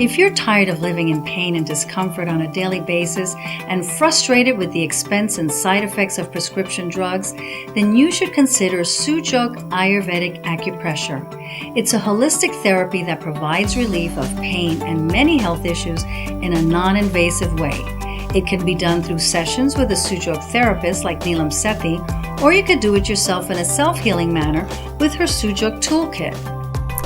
If you're tired of living in pain and discomfort on a daily basis and frustrated with the expense and side effects of prescription drugs, then you should consider Jok Ayurvedic acupressure. It's a holistic therapy that provides relief of pain and many health issues in a non-invasive way. It can be done through sessions with a Jok therapist like Neelam Sethi, or you could do it yourself in a self-healing manner with her Jok Tool Kit.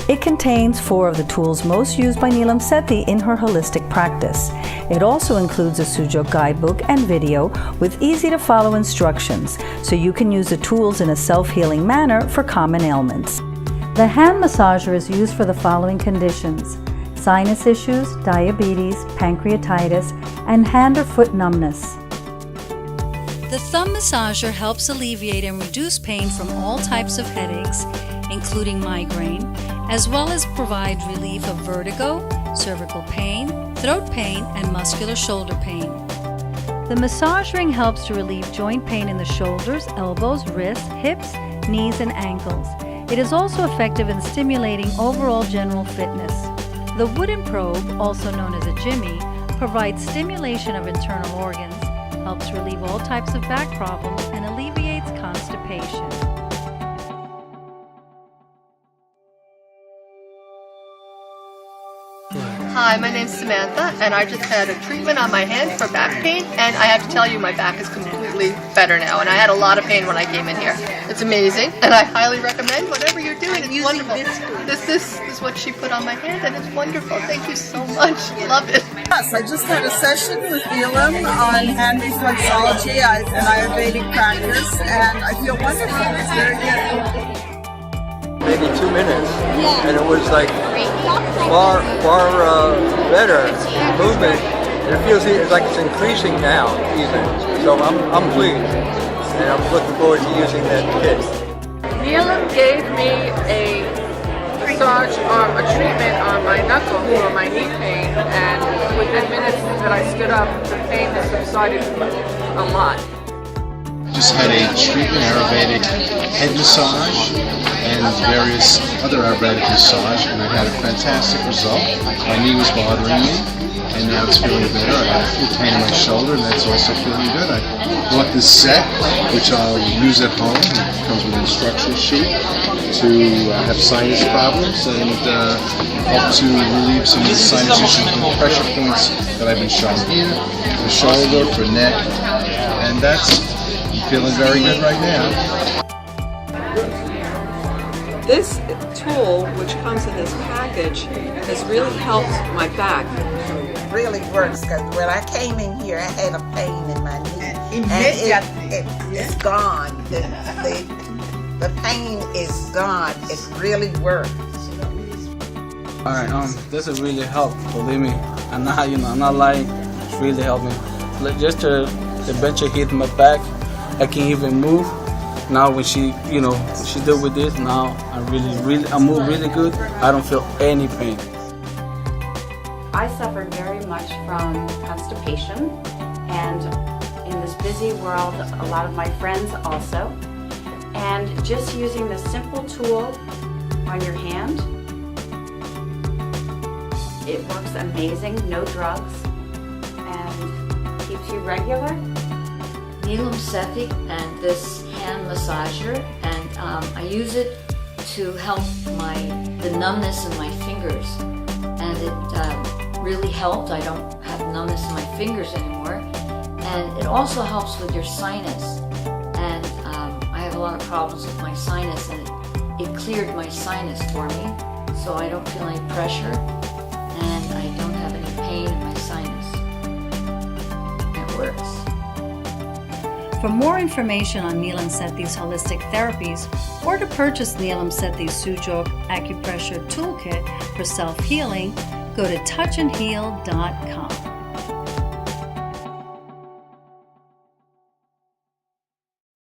It contains 4 of the tools most used by Neelam Sethi in her holistic practice. It also includes a Jok guidebook and video with easy-to-follow instructions, so you can use the tools in a self-healing manner for common ailments. The hand massager is used for the following conditions: sinus issues, diabetes, pancreatitis, and hand or foot numbness. The thumb massager helps alleviate and reduce pain from all types of headaches, including migraine, as well as provide relief of vertigo, cervical pain, throat pain, and muscular shoulder pain. The massage ring helps to relieve joint pain in the shoulders, elbows, wrists, hips, knees, and ankles. It is also effective in stimulating overall general fitness. The wooden probe, also known as a jimmy, provides stimulation of internal organs, helps relieve all types of back problems, and alleviates constipation. Hi, my name's Samantha, and I just had a treatment on my hand for back pain, and I have to tell you my back is completely better now, and I had a lot of pain when I came in here. It's amazing, and I highly recommend whatever you're doing. It's wonderful. This is what she put on my hand, and it's wonderful. Thank you so much. Love it. Yes, I just had a session with Neelam on hand reflexology and Ayurvedic practice, and I feel wonderful. It's very good. Maybe 2 minutes, and it was like far better movement, and it feels it's like it's increasing now even. So I'm pleased, and I'm looking forward to using that kit. Neelam gave me a massage a treatment on my knuckle for my knee pain, and within minutes that I stood up, the pain has subsided a lot. Just had a treatment Ayurvedic head massage and various other Ayurvedic massage, and I had a fantastic result. My knee was bothering me, and now it's feeling better. I had a full pain in my shoulder, and that's also feeling good. I bought this set, which I'll use at home. It comes with an instruction sheet to have sinus problems and help to relieve some of the sinus issues with pressure points that I've been shown here, for shoulder, for neck, and that's feeling very good right now. This tool, which comes in this package, has really helped my back. It really works, because when I came in here, I had a pain in my knee. And it's gone. The pain is gone. It really works. Alright, this has really helped, believe me. I'm not lying. It's really helped me. Like just the bench hit my back. I can't even move. Now when she did with this, now I move really good. I don't feel any pain. I suffered very much from constipation, and in this busy world, a lot of my friends also. And just using this simple tool on your hand, it works amazing, no drugs, and keeps you regular. Neelam Sethi and this hand massager, and I use it to help the numbness in my fingers, and it really helped. I don't have numbness in my fingers anymore, and it also helps with your sinus, and I have a lot of problems with my sinus, and it cleared my sinus for me, so I don't feel any pressure, and I don't have any pain in my sinus. It works. For more information on Neelam Sethi's holistic therapies, or to purchase Neelam Sethi's Jok Acupressure Toolkit for self-healing, go to touchandheal.com.